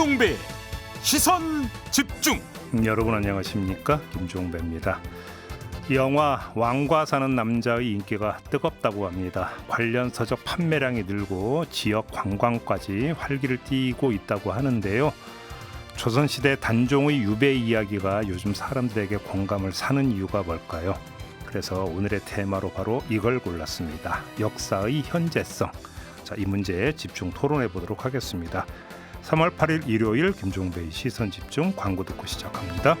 김종배 시선 집중. 여러분 안녕하십니까? 김종배입니다. 영화 왕과 사는 남자의 인기가 뜨겁다고 합니다. 관련 서적 판매량이 늘고 지역 관광까지 활기를 띠고 있다고 하는데요. 조선시대 단종의 유배 이야기가 요즘 사람들에게 공감을 사는 이유가 뭘까요? 그래서 오늘의 테마로 바로 이걸 골랐습니다. 역사의 현재성. 자, 이 문제에 집중 토론해 보도록 하겠습니다. 3월 8일 일요일 김종배의 시선 집중, 광고 듣고 시작합니다.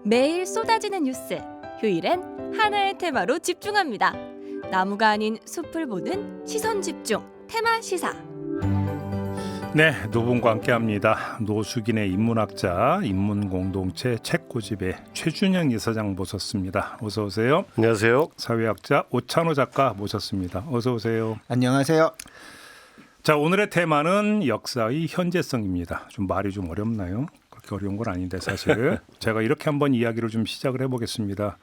매일 쏟아지는 뉴스, 휴일엔 하나의 테마로 집중합니다. 나무가 아닌 숲을 보는 시선 집중, 테마 시사. 네, 두 분과 함께합니다. 노숙인의 인문학자, 인문공동체 책고집의 최준영 이사장 모셨습니다. 어서 오세요. 안녕하세요. 사회학자 오찬호 작가 모셨습니다. 어서 오세요. 안녕하세요. 자, 오늘의 테마는 역사의 현재성입니다. 좀 말이 좀 어렵나요? 그렇게 어려운 건 아닌데 사실 제가 이렇게 한번 이야기를 좀 시작을 해보겠습니다.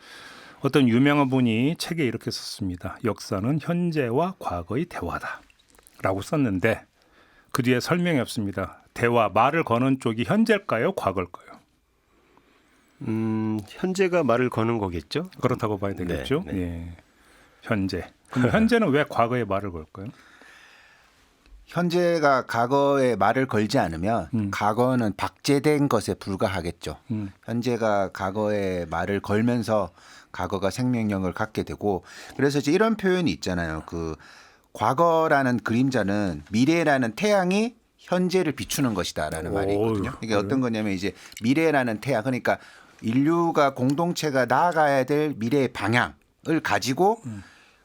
어떤 유명한 분이 책에 이렇게 썼습니다. 역사는 현재와 과거의 대화다라고 썼는데 그 뒤에 설명이 없습니다. 대화, 말을 거는 쪽이 현재일까요? 과거일까요? 현재가 말을 거는 거겠죠? 그렇다고 봐야 되겠죠. 네, 네. 예. 현재. 그럼 현재는 왜 과거에 말을 걸까요? 현재가 과거에 말을 걸지 않으면 과거는 박제된 것에 불과하겠죠. 현재가 과거에 말을 걸면서 과거가 생명력을 갖게 되고, 그래서 이제 이런 표현이 있잖아요. 그 과거라는 그림자는 미래라는 태양이 현재를 비추는 것이다라는 말이 있거든요. 이게 어떤 거냐면 이제 미래라는 태양, 그러니까 인류가 공동체가 나아가야 될 미래의 방향을 가지고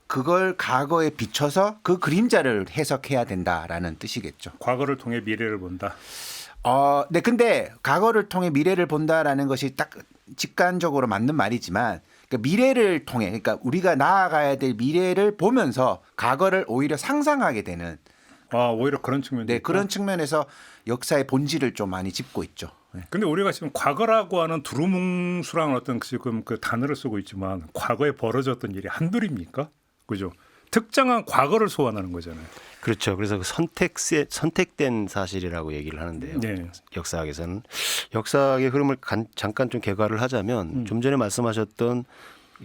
그걸 과거에 비춰서 그 그림자를 해석해야 된다라는 뜻이겠죠. 과거를 통해 미래를 본다. 네, 근데 과거를 통해 미래를 본다라는 것이 딱 직관적으로 맞는 말이지만, 그러니까 미래를 통해, 그러니까 우리가 나아가야 될 미래를 보면서 과거를 오히려 상상하게 되는. 오히려 그런 측면도. 네, 있고. 그런 측면에서 역사의 본질을 좀 많이 짚고 있죠. 네. 근데 우리가 지금 과거라고 하는 두루뭉술한 어떤 지금 그 단어를 쓰고 있지만 과거에 벌어졌던 일이 한둘입니까? 그죠? 특정한 과거를 소환하는 거잖아요. 그렇죠. 그래서 그 선택된 사실이라고 얘기를 하는데요. 네. 역사학에서는 역사학의 흐름을 잠깐 좀 개괄을 하자면 좀 전에 말씀하셨던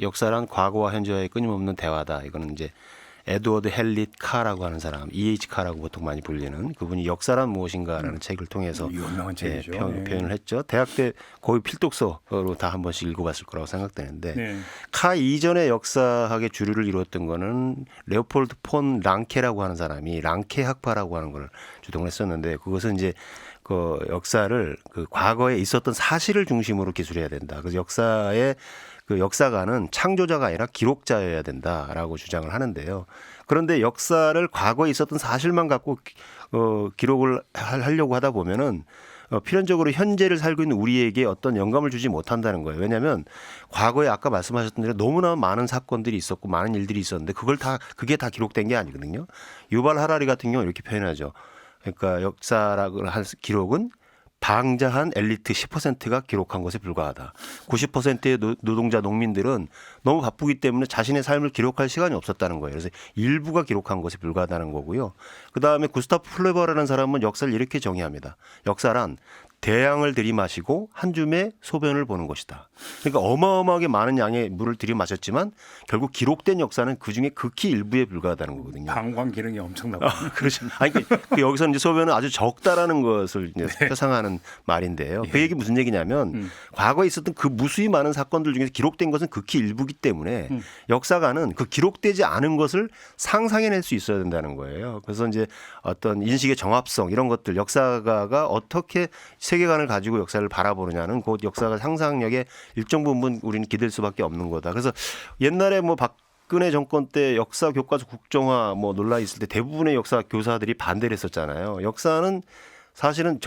역사란 과거와 현재와의 끊임없는 대화다. 이거는 이제 에드워드 헬릿 카라고 하는 사람, E.H. 카라고 보통 많이 불리는 그분이 역사란 무엇인가라는 책을 통해서 유명한 책이죠. 표현을 했죠. 대학 때 거의 필독서로 다 한 번씩 읽어봤을 거라고 생각되는데 네. 카 이전의 역사학의 주류를 이루었던 거는 레오폴드 폰 랑케라고 하는 사람이 랑케 학파라고 하는 걸 주동을 했었는데, 그것은 이제 그 역사를 그 과거에 있었던 사실을 중심으로 기술해야 된다. 그래서 역사의 그 역사가는 창조자가 아니라 기록자여야 된다라고 주장을 하는데요. 그런데 역사를 과거에 있었던 사실만 갖고 기록을 하려고 하다 보면은 필연적으로 현재를 살고 있는 우리에게 어떤 영감을 주지 못한다는 거예요. 왜냐하면 과거에 아까 말씀하셨던 대로 너무나 많은 사건들이 있었고 많은 일들이 있었는데 그게 다 기록된 게 아니거든요. 유발 하라리 같은 경우 이렇게 표현하죠. 그러니까 역사라고 할 기록은 방자한 엘리트 10%가 기록한 것에 불과하다. 90%의 노동자 농민들은 너무 바쁘기 때문에 자신의 삶을 기록할 시간이 없었다는 거예요. 그래서 일부가 기록한 것에 불과하다는 거고요. 그다음에 구스타프 플레버라는 사람은 역사를 이렇게 정의합니다. 역사란 대양을 들이마시고 한 줌의 소변을 보는 것이다. 그러니까 어마어마하게 많은 양의 물을 들이마셨지만 결국 기록된 역사는 그중에 극히 일부에 불과하다는 거거든요. 방광 기능이 엄청나고. 그렇죠. 아니, 여기서 이제 소변은 아주 적다라는 것을 이제 표상하는 말인데요. 그 얘기 무슨 얘기냐면 과거에 있었던 그 무수히 많은 사건들 중에서 기록된 것은 극히 일부이기 때문에 역사가는 그 기록되지 않은 것을 상상해낼 수 있어야 된다는 거예요. 그래서 이제 어떤 인식의 정합성 이런 것들, 역사가가 어떻게 세계관을 가지고 역사를 바라보느냐는 곧 역사가 상상력의 일정 부분 우리는 기댈 수밖에 없는 거다. 그래서 옛날에 뭐 박근혜 정권 때 역사 교과서 국정화 뭐 논란이 있을 때 대부분의 역사 교사들이 반대를 했었잖아요. 역사는 사실은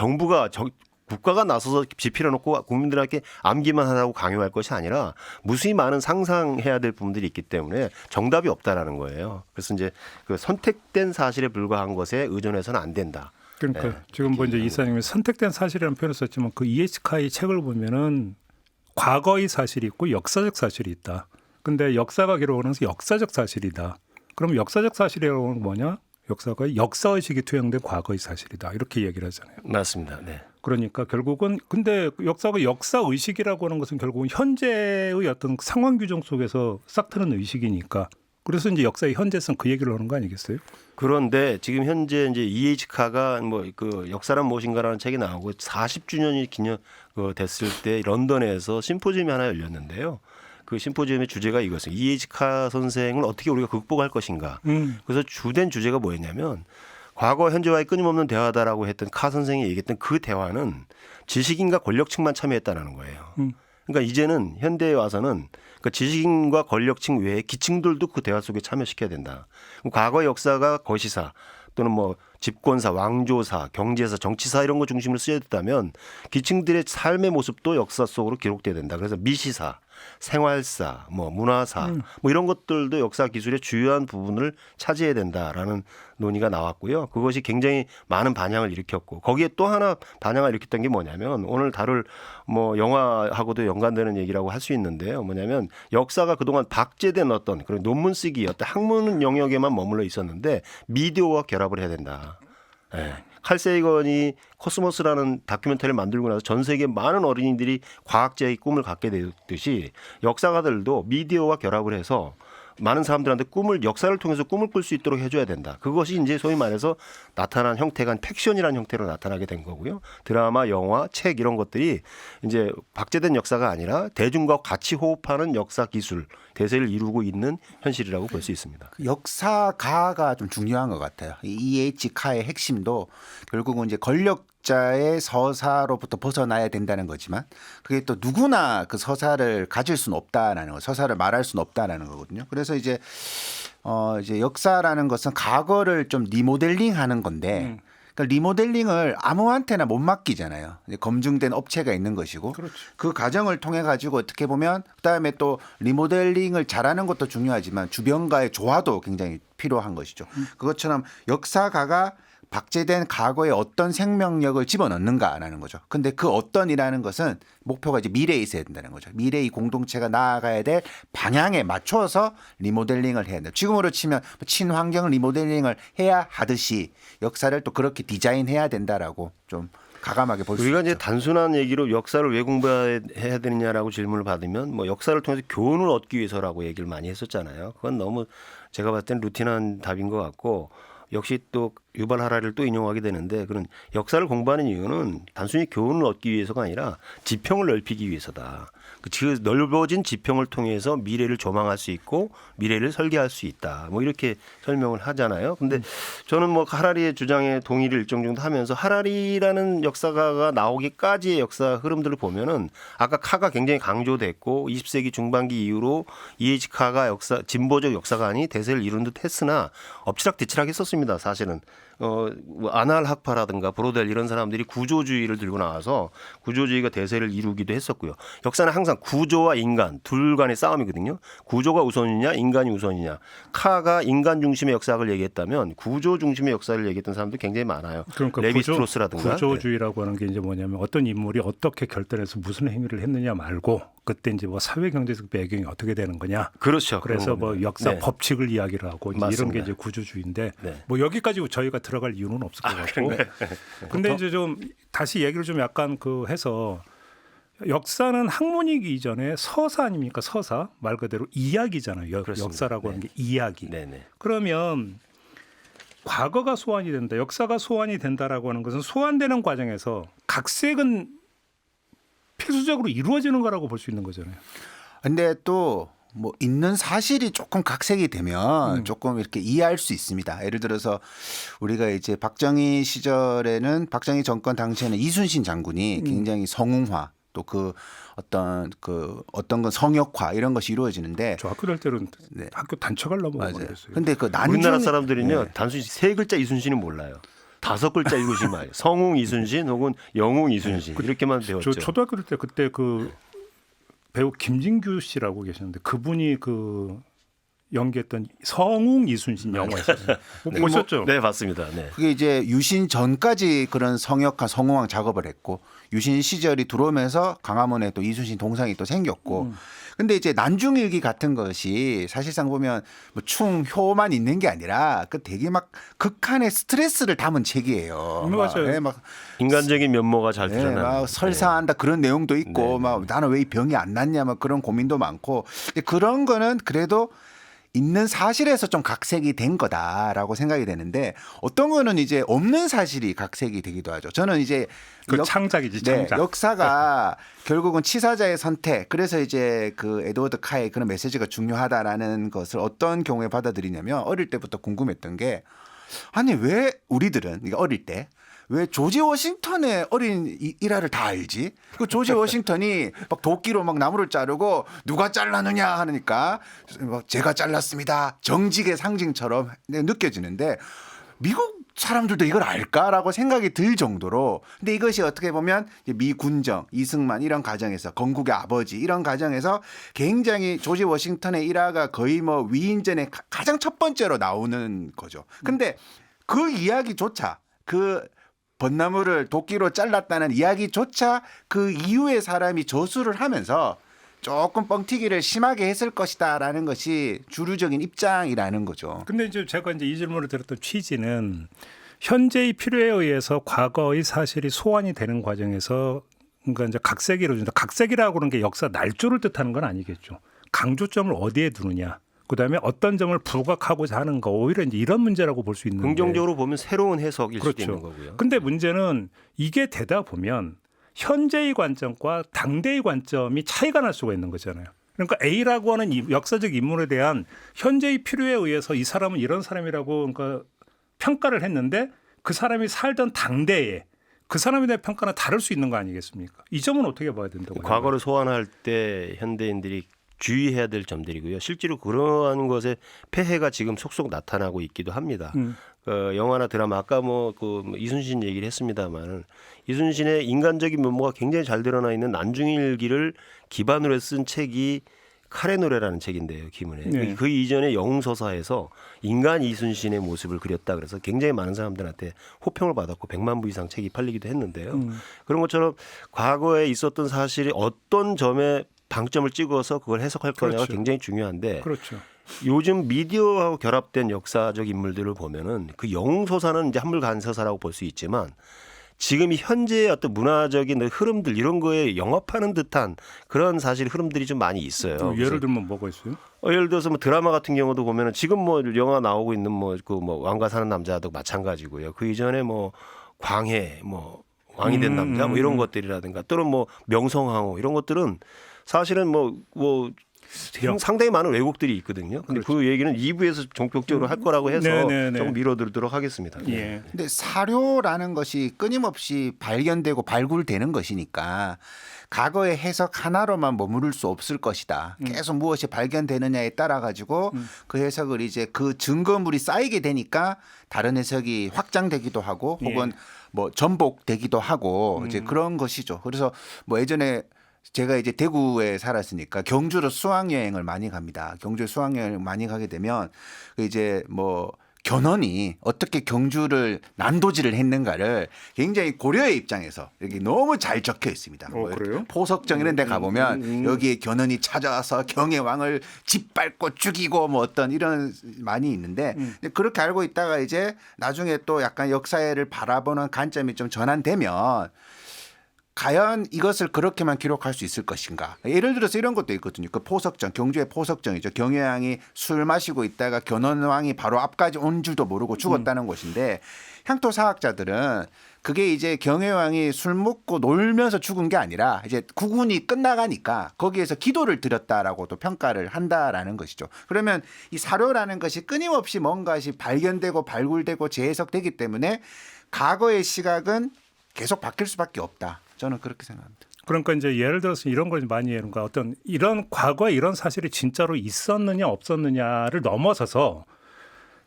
국가가 나서서 지필해 놓고 국민들에게 암기만 하라고 강요할 것이 아니라 무수히 많은 상상해야 될 부분들이 있기 때문에 정답이 없다라는 거예요. 그래서 이제 그 선택된 사실에 불과한 것에 의존해서는 안 된다. 그러니까 지금 뭐 이제 이사님이 선택된 사실이라는 표현을 썼지만 그 E.H. 카의 책을 보면은 과거의 사실이 있고 역사적 사실이 있다. 근데 역사가 기록하는 것은 역사적 사실이다. 그럼 역사적 사실이라고 하는 건 뭐냐? 역사가 역사의식이 투영된 과거의 사실이다. 이렇게 얘기를 하잖아요. 맞습니다. 네. 그러니까 결국은 근데 역사가 역사의식이라고 하는 것은 결국은 현재의 어떤 상황 규정 속에서 싹 트는 의식이니까 그래서 이제 역사의 현재성 그 얘기를 하는 거 아니겠어요? 그런데 지금 현재 이제 E.H. 카가 뭐 그 역사란 무엇인가라는 책이 나오고 40주년이 기념 됐을 때 런던에서 심포지엄이 하나 열렸는데요. 그 심포지엄의 주제가 이것은 E.H. 카 선생을 어떻게 우리가 극복할 것인가. 그래서 주된 주제가 뭐였냐면 과거 현재와의 끊임없는 대화다라고 했던 카 선생이 얘기했던 그 대화는 지식인과 권력층만 참여했다는 거예요. 그러니까 이제는 현대에 와서는 그 지식인과 권력층 외에 기층들도 그 대화 속에 참여시켜야 된다. 과거의 역사가 거시사 또는 뭐 집권사, 왕조사, 경제사, 정치사 이런 거 중심으로 쓰여졌다면 기층들의 삶의 모습도 역사 속으로 기록돼야 된다. 그래서 미시사, 생활사, 뭐 문화사 뭐 이런 것들도 역사 기술의 주요한 부분을 차지해야 된다라는 논의가 나왔고요. 그것이 굉장히 많은 반향을 일으켰고 거기에 또 하나 반향을 일으켰던 게 뭐냐면 오늘 다룰 뭐 영화하고도 연관되는 얘기라고 할 수 있는데요. 뭐냐면 역사가 그동안 박제된 어떤 그런 논문 쓰기 어떤 학문 영역에만 머물러 있었는데 미디어와 결합을 해야 된다. 네. 칼 세이건이 코스모스라는 다큐멘터리를 만들고 나서 전 세계 많은 어린이들이 과학자의 꿈을 갖게 되듯이 역사가들도 미디어와 결합을 해서 많은 사람들한테 역사를 통해서 꿈을 꿀 수 있도록 해줘야 된다. 그것이 이제 소위 말해서 나타난 형태가 팩션이라는 형태로 나타나게 된 거고요. 드라마, 영화, 책 이런 것들이 이제 박제된 역사가 아니라 대중과 같이 호흡하는 역사 기술 대세를 이루고 있는 현실이라고 볼 수 있습니다. 역사가가 좀 중요한 것 같아요. 이 E.H. 카의 핵심도 결국은 이제 권력자의 서사로부터 벗어나야 된다는 거지만 그게 또 누구나 그 서사를 가질 수는 없다라는 거, 서사를 말할 수는 없다라는 거거든요. 그래서 이제 역사라는 것은 과거를 좀 리모델링하는 건데. 그러니까 리모델링을 아무한테나 못 맡기잖아요. 검증된 업체가 있는 것이고 그렇죠. 그 과정을 통해 가지고 어떻게 보면 그다음에 또 리모델링을 잘하는 것도 중요하지만 주변과의 조화도 굉장히 필요한 것이죠. 그것처럼 역사가가 박제된 과거에 어떤 생명력을 집어넣는가라는 거죠. 근데 그 어떤이라는 것은 목표가 이제 미래에 있어야 된다는 거죠. 미래의 공동체가 나아가야 될 방향에 맞춰서 리모델링을 해야 된다. 지금으로 치면 친환경 리모델링을 해야 하듯이 역사를 또 그렇게 디자인해야 된다라고 좀 가감하게 볼 수 있죠. 우리가 이제 단순한 얘기로 역사를 왜 공부해야 되느냐라고 질문을 받으면 뭐 역사를 통해서 교훈을 얻기 위해서라고 얘기를 많이 했었잖아요. 그건 너무 제가 봤을 땐 루틴한 답인 것 같고 역시 또 유발 하라리를 또 인용하게 되는데 그런 역사를 공부하는 이유는 단순히 교훈을 얻기 위해서가 아니라 지평을 넓히기 위해서다. 그 넓어진 지평을 통해서 미래를 조망할 수 있고 미래를 설계할 수 있다. 뭐 이렇게 설명을 하잖아요. 근데 저는 뭐 하라리의 주장에 동의를 일정 정도 하면서 하라리라는 역사가가 나오기까지의 역사 흐름들을 보면은 아까 카가 굉장히 강조됐고 20세기 중반기 이후로 E.H. 카가 진보적 역사관이 대세를 이룬 듯 했으나 엎치락뒤치락 했었습니다. 사실은. 뭐 아날 학파라든가 브로델 이런 사람들이 구조주의를 들고 나와서 구조주의가 대세를 이루기도 했었고요. 역사는 항상 구조와 인간 둘 간의 싸움이거든요. 구조가 우선이냐 인간이 우선이냐. 카가 인간 중심의 역사학을 얘기했다면 구조 중심의 역사를 얘기했던 사람도 굉장히 많아요. 그러니까 레비스트로스라든가. 구조주의라고 하는 게 이제 뭐냐면 어떤 인물이 어떻게 결단해서 무슨 행위를 했느냐 말고 그때 이제 뭐 사회 경제적 배경이 어떻게 되는 거냐. 그렇죠. 그래서 뭐 역사 네. 법칙을 이야기를 하고 이제 이런 게 이제 구조주의인데 네. 뭐 여기까지 저희가 들어갈 이유는 없을 것 같고. 근데 이제 좀 다시 얘기를 좀 약간 해서 역사는 학문이기 이전에 서사 아닙니까? 서사 말 그대로 이야기잖아요. 역사라고 하는 게 이야기. 네네. 그러면 과거가 소환이 된다, 역사가 소환이 된다라고 하는 것은 소환되는 과정에서 각색은 필수적으로 이루어지는 거라고 볼 수 있는 거잖아요. 근데 또 뭐 있는 사실이 조금 각색이 되면 조금 이렇게 이해할 수 있습니다. 예를 들어서 우리가 이제 박정희 시절에는 박정희 정권 당시에는 이순신 장군이 굉장히 성웅화 또 어떤 건 성역화 이런 것이 이루어지는데 저 학교 다닐 때는 네. 학교 단척하려고 맞아요. 그랬어요. 근데 그 난중에 우리나라 사람들은요 단순히 세 글자 이순신은 몰라요. 5글자 이순신 말. 성웅 이순신 혹은 영웅 이순신 이렇게만 배웠죠. 저 초등학교 때 그때 배우 김진규 씨라고 계셨는데 그분이 연기했던 성웅 이순신 영화였어요. 보셨죠? 네, 봤습니다. 네. 그게 이제 유신 전까지 그런 성역한 성공왕 작업을 했고 유신 시절이 들어오면서 강화문에 또 이순신 동상이 또 생겼고 근데 이제 난중일기 같은 것이 사실상 보면 뭐 충효만 있는 게 아니라 그 되게 막 극한의 스트레스를 담은 책이에요. 맞아요. 네, 막 인간적인 면모가 잘 네, 드러나는. 막 설사한다 그런 내용도 있고 네, 막 나는 왜 이 병이 안 낫냐 막 그런 고민도 많고 근데 그런 거는 그래도 있는 사실에서 좀 각색이 된 거다라고 생각이 되는데 어떤 거는 이제 없는 사실이 각색이 되기도 하죠. 저는 이제 그 창작이지 네, 창작. 역사가 결국은 치사자의 선택. 그래서 이제 그 에드워드 카의 그런 메시지가 중요하다라는 것을 어떤 경우에 받아들이냐면 어릴 때부터 궁금했던 게 아니 왜 우리들은 이게 어릴 때 왜 조지 워싱턴의 어린 일화를 다 알지? 그 조지 워싱턴이 막 도끼로 막 나무를 자르고 누가 잘랐느냐 하니까 막 제가 잘랐습니다. 정직의 상징처럼 느껴지는데 미국 사람들도 이걸 알까라고 생각이 들 정도로 근데 이것이 어떻게 보면 미 군정 이승만 이런 가정에서 건국의 아버지 이런 가정에서 굉장히 조지 워싱턴의 일화가 거의 뭐 위인전에 가장 첫 번째로 나오는 거죠. 근데 그 이야기조차 그 벚나무를 도끼로 잘랐다는 이야기조차 그 이후에 사람이 저술을 하면서 조금 뻥튀기를 심하게 했을 것이다라는 것이 주류적인 입장이라는 거죠. 근데 이제 제가 이제 이 질문을 드렸던 취지는 현재의 필요에 의해서 과거의 사실이 소환이 되는 과정에서 그러니까 이제 각색이 이루어진다. 각색이라고 하는 게 역사 날조를 뜻하는 건 아니겠죠. 강조점을 어디에 두느냐. 그다음에 어떤 점을 부각하고자 하는 거 오히려 이제 이런 문제라고 볼 수 있는데 긍정적으로 보면 새로운 해석일 그렇죠. 수도 있는 거고요. 근데 문제는 이게 되다 보면 현재의 관점과 당대의 관점이 차이가 날 수가 있는 거잖아요. 그러니까 A라고 하는 이 역사적 인물에 대한 현재의 필요에 의해서 이 사람은 이런 사람이라고 그러니까 평가를 했는데 그 사람이 살던 당대에 그 사람에 대한 평가는 다를 수 있는 거 아니겠습니까? 이 점은 어떻게 봐야 된다고? 과거를 소환할 때 현대인들이 주의해야 될 점들이고요. 실제로 그러한 것에 폐해가 지금 속속 나타나고 있기도 합니다. 영화나 드라마 아까 그 이순신 얘기를 했습니다만 이순신의 인간적인 면모가 굉장히 잘 드러나 있는 난중일기를 기반으로 쓴 책이 칼의 노래라는 책인데요. 김은혜. 네. 그 이전에 영웅서사에서 인간 이순신의 모습을 그렸다 그래서 굉장히 많은 사람들한테 호평을 받았고 100만 부 이상 책이 팔리기도 했는데요. 그런 것처럼 과거에 있었던 사실이 어떤 점에 방점을 찍어서 그걸 해석할 거냐가 그렇죠. 굉장히 중요한데 그렇죠. 요즘 미디어하고 결합된 역사적 인물들을 보면은 그 영웅서사는 이제 한물간서사라고 볼 수 있지만 지금 이 현재의 어떤 문화적인 흐름들 이런 거에 영합하는 듯한 그런 사실 흐름들이 좀 많이 있어요. 예를 들면 뭐가 있어요? 예를 들어서 뭐 드라마 같은 경우도 보면은 지금 뭐 영화 나오고 있는 왕과 사는 남자도 마찬가지고요. 그 이전에 뭐 광해 뭐 왕이 된 남자 뭐 이런 것들이라든가 또는 뭐 명성황후 이런 것들은 사실은 상당히 많은 왜곡들이 있거든요. 근데 그렇죠. 그 얘기는 2부에서 본격적으로 할 거라고 해서 네네네. 조금 미뤄두도록 하겠습니다. 예. 근데 사료라는 것이 끊임없이 발견되고 발굴되는 것이니까 과거의 해석 하나로만 머무를 수 없을 것이다. 계속 무엇이 발견되느냐에 따라 가지고 그 해석을 이제 그 증거물이 쌓이게 되니까 다른 해석이 확장되기도 하고 혹은 뭐 전복되기도 하고 이제 그런 것이죠. 그래서 뭐 예전에 제가 이제 대구에 살았으니까 경주로 수학여행을 많이 갑니다. 경주에 수학여행을 많이 가게 되면 이제 뭐 견훤이 어떻게 경주를 난도질을 했는가를 굉장히 고려의 입장에서 여기 너무 잘 적혀 있습니다. 그래요? 포석정 이런 데 가보면 여기에 견훤이 찾아와서 경의 왕을 짓밟고 죽이고 뭐 어떤 이런 많이 있는데 그렇게 알고 있다가 이제 나중에 또 약간 역사를 바라보는 관점이 좀 전환되면 과연 이것을 그렇게만 기록할 수 있을 것인가? 예를 들어서 이런 것도 있거든요. 그 포석정, 경주의 포석정이죠. 경혜왕이 술 마시고 있다가 견훤왕이 바로 앞까지 온 줄도 모르고 죽었다는 것인데 향토 사학자들은 그게 이제 경혜왕이 술 먹고 놀면서 죽은 게 아니라 이제 국운이 끝나가니까 거기에서 기도를 드렸다라고도 평가를 한다라는 것이죠. 그러면 이 사료라는 것이 끊임없이 뭔가시 발견되고 발굴되고 재해석되기 때문에 과거의 시각은 계속 바뀔 수밖에 없다. 저는 그렇게 생각합니다. 그러니까 이제 예를 들어서 이런 걸 많이 해요. 그러니까 어떤 이런 과거에 이런 사실이 진짜로 있었느냐 없었느냐를 넘어서서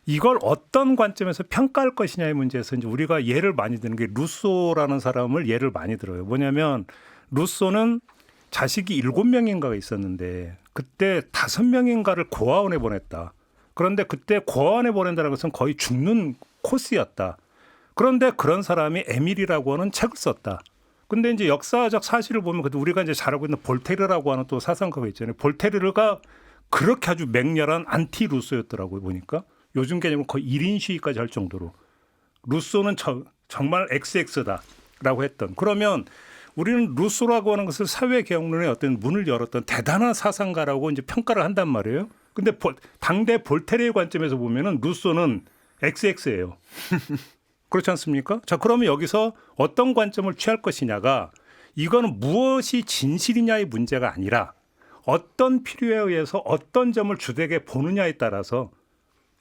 이걸 어떤 관점에서 평가할 것이냐의 문제에서 이제 우리가 예를 많이 드는 게 루소라는 사람을 예를 많이 들어요. 뭐냐면 루소는 자식이 7명인가가 있었는데 그때 5명인가를 고아원에 보냈다. 그런데 그때 고아원에 보낸다는 것은 거의 죽는 코스였다. 그런데 그런 사람이 에밀이라고 하는 책을 썼다. 근데 이제 역사적 사실을 보면 우리가 이제 잘 알고 있는 볼테르라고 하는 또 사상가가 있잖아요. 볼테르가 그렇게 아주 맹렬한 안티 루소였더라고요. 보니까 요즘 개념은 거의 1인 시위까지 할 정도로 루소는 정말 XX다라고 했던. 그러면 우리는 루소라고 하는 것을 사회개혁론의 어떤 문을 열었던 대단한 사상가라고 이제 평가를 한단 말이에요. 근데 당대 볼테르의 관점에서 보면은 루소는 XX예요. 그렇지 않습니까? 자, 그러면 여기서 어떤 관점을 취할 것이냐가 이거는 무엇이 진실이냐의 문제가 아니라 어떤 필요에 의해서 어떤 점을 주되게 보느냐에 따라서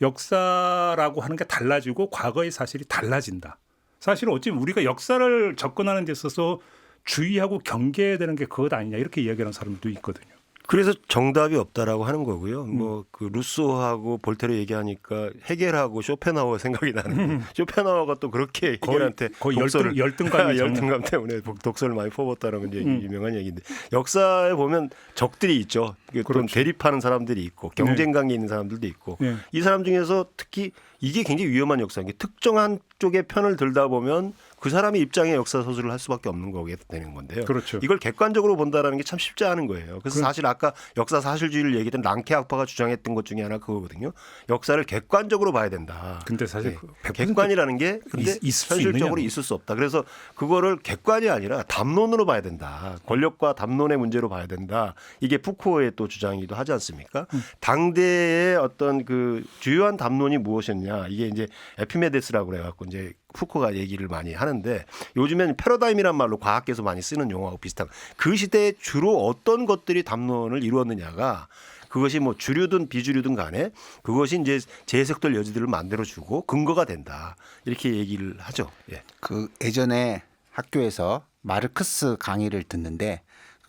역사라고 하는 게 달라지고 과거의 사실이 달라진다. 사실은 어찌 우리가 역사를 접근하는 데 있어서 주의하고 경계해야 되는 게 그것 아니냐 이렇게 이야기하는 사람들도 있거든요. 그래서 정답이 없다라고 하는 거고요. 뭐 그 루소하고 볼테르 얘기하니까 헤겔하고 쇼펜하우어 생각이 나는. 쇼펜하우어가 또 그렇게 헤겔한테 거의 독서를 열등감 때문에 독서를 많이 퍼붓다는 건 이제 유명한 얘기인데 역사에 보면 적들이 있죠. 그렇죠. 대립하는 사람들이 있고 경쟁 관계 있는 사람들도 있고 이 사람 중에서 특히 이게 굉장히 위험한 역사인 게 특정한 쪽의 편을 들다 보면 그 사람의 입장에 역사 서술을 할 수밖에 없는 거게 되는 건데요. 그렇죠. 이걸 객관적으로 본다라는 게 참 쉽지 않은 거예요. 그래서 사실 아까 역사 사실주의를 얘기했던 랑케 학파가 주장했던 것 중에 하나 그거거든요. 역사를 객관적으로 봐야 된다. 근데 사실 객관이라는 게 근데 현실적으로 있을 수 없다. 그래서 그거를 객관이 아니라 담론으로 봐야 된다. 권력과 담론의 문제로 봐야 된다. 이게 푸코의 또 주장이기도 하지 않습니까? 당대의 어떤 그 주요한 담론이 무엇이었냐. 이게 이제 에피메데스라고 그래갖고 이제 푸코가 얘기를 많이 하는데 요즘엔 패러다임이란 말로 과학계에서 많이 쓰는 용어하고 비슷한 그 시대에 주로 어떤 것들이 담론을 이루었느냐가 그것이 뭐 주류든 비주류든 간에 그것이 이제 재해석될 여지들을 만들어주고 근거가 된다 이렇게 얘기를 하죠. 예. 그 예전에 학교에서 마르크스 강의를 듣는데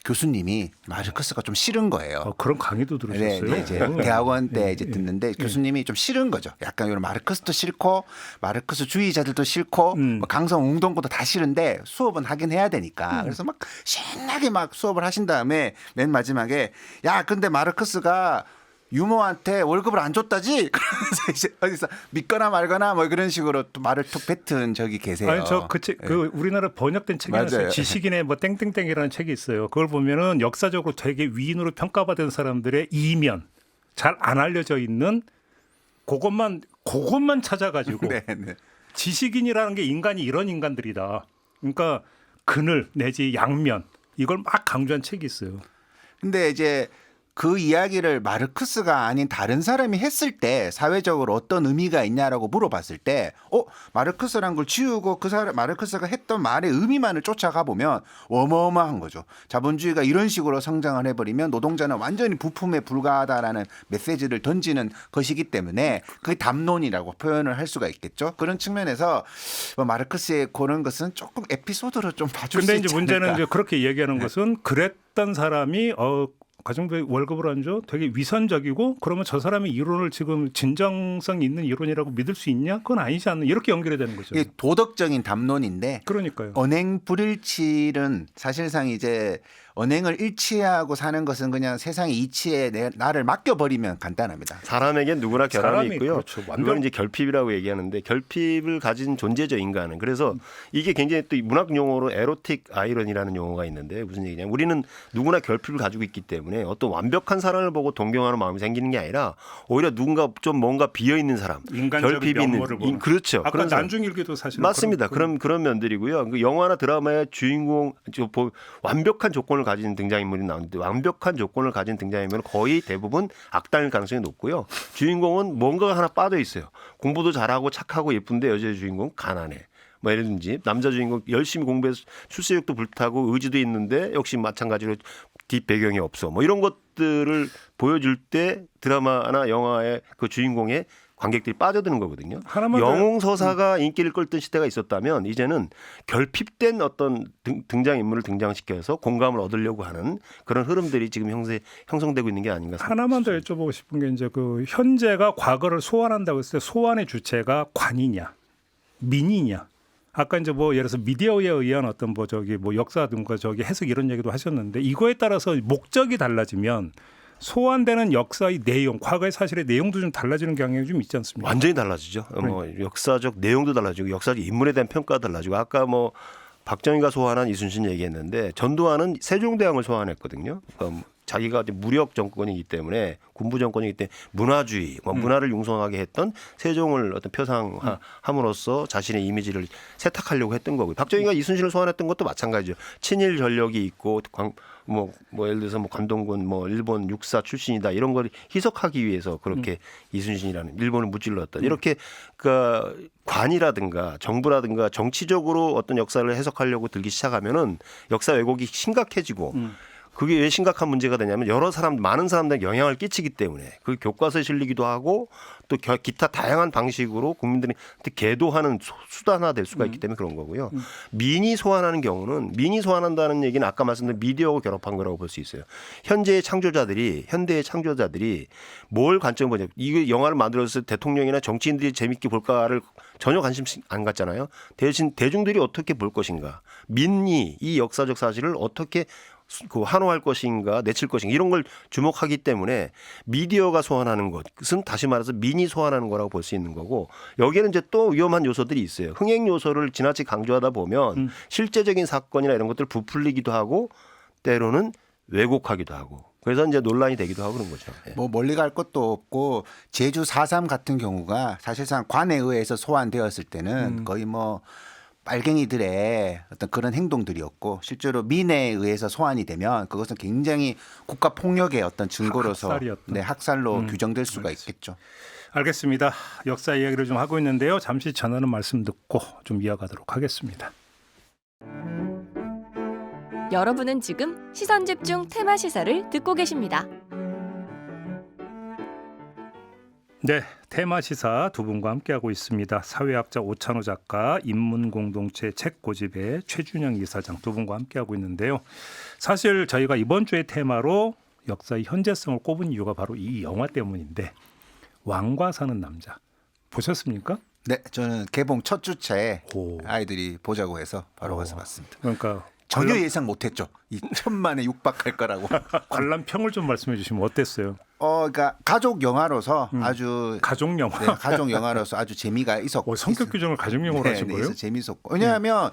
교수님이 마르크스가 좀 싫은 거예요. 그런 강의도 들으셨어요? 네, 이제 대학원 때 이제 듣는데 교수님이 좀 싫은 거죠. 약간 이런 마르크스도 싫고 마르크스 주의자들도 싫고 뭐 강성 운동권도 다 싫은데 수업은 하긴 해야 되니까 그래서 막 신나게 막 수업을 하신 다음에 맨 마지막에 야 근데 마르크스가 유모한테 월급을 안 줬다지? 그러면서 이제 어디서 믿거나 말거나 뭐 그런 식으로 또 말을 툭 뱉은 적이 계세요. 아니 그 우리나라 번역된 책이 하나 있어요. 지식인의 뭐 땡땡땡이라는 책이 있어요. 그걸 보면은 역사적으로 되게 위인으로 평가받은 사람들의 이면 잘 안 알려져 있는 그것만 찾아가지고 지식인이라는 게 인간이 이런 인간들이다. 그러니까 그늘 내지 양면 이걸 막 강조한 책이 있어요. 근데 이제 그 이야기를 마르크스가 아닌 다른 사람이 했을 때 사회적으로 어떤 의미가 있냐라고 물어봤을 때 마르크스란 걸 지우고 그 사람 마르크스가 했던 말의 의미만을 쫓아가 보면 어마어마한 거죠. 자본주의가 이런 식으로 성장을 해버리면 노동자는 완전히 부품에 불과하다라는 메시지를 던지는 것이기 때문에 그게 담론이라고 표현을 할 수가 있겠죠. 그런 측면에서 마르크스의 그런 것은 조금 에피소드로 좀 봐줄 수 있지 않을까. 근데 이제 문제는 이제 그렇게 얘기하는 것은 그랬던 사람이 가정부에 월급을 안 줘? 되게 위선적이고 그러면 저 사람의 이론을 지금 진정성 있는 이론이라고 믿을 수 있냐? 그건 아니지 않나? 이렇게 연결이 되는 거죠. 이게 도덕적인 담론인데 그러니까요. 언행 불일치는 사실상 이제 언행을 일치하고 사는 것은 그냥 세상의 이치에 나를 맡겨버리면 간단합니다. 사람에겐 누구나 결함이 있고요. 그렇죠. 이건 이제 결핍이라고 얘기하는데 결핍을 가진 존재죠 인간은. 그래서 이게 굉장히 또 문학 용어로 에로틱 아이러니라는 용어가 있는데 무슨 얘기냐? 우리는 누구나 결핍을 가지고 있기 때문에 어떤 완벽한 사람을 보고 동경하는 마음이 생기는 게 아니라 오히려 누군가 좀 뭔가 비어 있는 사람, 결핍이 있는 그렇죠. 아까 난중일기도 사실 맞습니다. 그런 면들이고요. 그 영화나 드라마의 주인공 완벽한 조건을 가진 등장인물이 나오는데 완벽한 조건을 가진 등장인물은 거의 대부분 악당일 가능성이 높고요. 주인공은 뭔가가 하나 빠져 있어요. 공부도 잘하고 착하고 예쁜데 여자 주인공 가난해. 뭐 예를든지 남자 주인공 열심히 공부해서 출세욕도 불타고 의지도 있는데 역시 마찬가지로 뒷 배경이 없어. 뭐 이런 것들을 보여줄 때 드라마나 영화의 그 주인공의 관객들이 빠져드는 거거든요. 영웅 서사가 인기를 끌던 시대가 있었다면 이제는 결핍된 어떤 등장인물을 등장시켜서 공감을 얻으려고 하는 그런 흐름들이 지금 형성되고 있는 게 아닌가 생각합니다. 하나만 더 여쭤보고 싶은 게 이제 그 현재가 과거를 소환한다고 했을 때 소환의 주체가 관이냐, 민이냐. 아까 이제 뭐 예를 들어서 미디어에 의한 어떤 뭐 역사든가 해석 이런 얘기도 하셨는데 이거에 따라서 목적이 달라지면 소환되는 역사의 내용, 과거의 사실의 내용도 좀 달라지는 경향이 좀 있지 않습니까? 완전히 달라지죠. 뭐 역사적 내용도 달라지고 역사적 인물에 대한 평가도 달라지고 아까 뭐 박정희가 소환한 이순신 얘기했는데 전두환은 세종대왕을 소환했거든요. 자기가 무력 정권이기 때문에 군부 정권이기 때문에 문화주의, 문화를 융성하게 했던 세종을 어떤 표상함으로써 자신의 이미지를 세탁하려고 했던 거고요. 박정희가 이순신을 소환했던 것도 마찬가지죠. 친일 전력이 있고 뭐 예를 들어서 뭐 관동군 뭐 일본 육사 출신이다 이런 걸 희석하기 위해서 그렇게 이순신이라는 일본을 무찔렀다. 이렇게 그 관이라든가 정부라든가 정치적으로 어떤 역사를 해석하려고 들기 시작하면은 역사 왜곡이 심각해지고 그게 왜 심각한 문제가 되냐면 여러 사람, 많은 사람들에게 영향을 끼치기 때문에 그 교과서에 실리기도 하고 또 기타 다양한 방식으로 국민들한테 계도하는 수단화 될 수가 있기 때문에 그런 거고요. 민이 소환하는 경우는 민이 소환한다는 얘기는 아까 말씀드린 미디어하고 결합한 거라고 볼 수 있어요. 현대의 창조자들이 뭘 관점을 보냐. 이 영화를 만들었을 때 대통령이나 정치인들이 재밌게 볼까를 전혀 관심 안 갖잖아요. 대신 대중들이 어떻게 볼 것인가. 민이 이 역사적 사실을 어떻게 환호할 것인가 내칠 것인가 이런 걸 주목하기 때문에 미디어가 소환하는 것은 다시 말해서 민이 소환하는 거라고 볼 수 있는 거고 여기에는 이제 또 위험한 요소들이 있어요. 흥행 요소를 지나치게 강조하다 보면 실제적인 사건이나 이런 것들을 부풀리기도 하고 때로는 왜곡하기도 하고 그래서 이제 논란이 되기도 하고 그런 거죠. 예. 뭐 멀리 갈 것도 없고 제주 4.3 같은 경우가 사실상 관에 의해서 소환되었을 때는 거의 뭐 빨갱이들의 어떤 그런 행동들이었고 실제로 민에 의해서 소환이 되면 그것은 굉장히 국가 폭력의 어떤 증거로서 학살로 규정될 수가 있겠죠. 알겠습니다. 역사 이야기를 좀 하고 있는데요. 잠시 전하는 말씀 듣고 좀 이어가도록 하겠습니다. 여러분은 지금 시선집중 테마 시사를 듣고 계십니다. 네, 테마 시사 두 분과 함께하고 있습니다. 사회학자 오찬호 작가, 인문공동체 책고집의 최준영 이사장 두 분과 함께하고 있는데요. 사실 저희가 이번 주의 테마로 역사의 현재성을 꼽은 이유가 바로 이 영화 때문인데 왕과 사는 남자 보셨습니까? 네, 저는 개봉 첫 주차에 아이들이 보자고 해서 바로 가서 봤습니다. 그러니까 전혀 예상 못했죠. 이 1,000만에 육박할 거라고. 관람 평을 좀 말씀해 주시면 어땠어요? 그러니까 가족 영화로서 아주 가족 영화. 네, 가족 영화로서 아주 재미가 있었고 성격 규정을 가족 영화로 하신 거예요? 재미있었고 왜냐하면